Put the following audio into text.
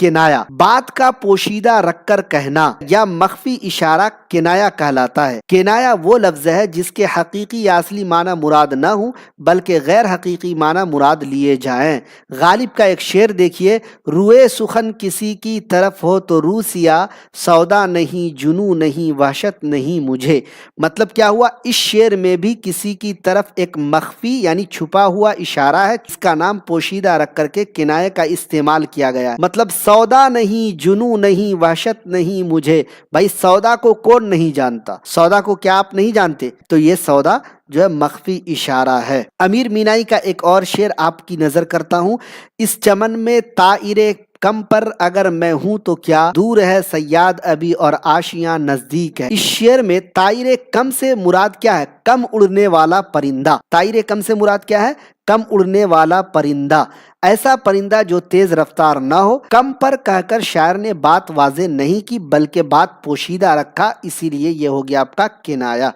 کنایا بات کا پوشیدہ رکھ کر کہنا یا مخفی اشارہ کنایا کہلاتا ہے۔ کنایا وہ لفظ ہے جس کے حقیقی یا اصلی معنی مراد نہ ہوں بلکہ غیر حقیقی معنی مراد لیے جائیں۔ غالب کا ایک شعر دیکھیے، روئے سخن کسی کی طرف ہو تو رو سیا، سودا نہیں جنوں نہیں وحشت نہیں مجھے۔ مطلب کیا ہوا، اس شعر میں بھی کسی کی طرف ایک مخفی یعنی چھپا ہوا اشارہ ہے، اس کا نام پوشیدہ رکھ کر کے کنایے کا استعمال کیا گیا ہے۔ مطلب سودا نہیں جنوں نہیں وحشت نہیں مجھے۔ بھائی سودا کو کون نہیں جانتا؟ سودا کو کیا آپ نہیں جانتے؟ تو یہ سودا جو ہے مخفی اشارہ ہے۔ امیر مینائی کا ایک اور شعر آپ کی نظر کرتا ہوں، اس چمن میں طائر کم پر اگر میں ہوں تو کیا، دور ہے صیاد ابھی اور آشیاں نزدیک ہے۔ اس شعر میں طائر کم سے مراد کیا ہے؟ کم اڑنے والا پرندہ۔ طائر کم سے مراد کیا ہے؟ کم اڑنے والا پرندہ، ایسا پرندہ جو تیز رفتار نہ ہو۔ کم پر کہہ کر شاعر نے بات واضح نہیں کی بلکہ بات پوشیدہ رکھا، اسی لیے یہ ہو گیا آپ کا کنایا۔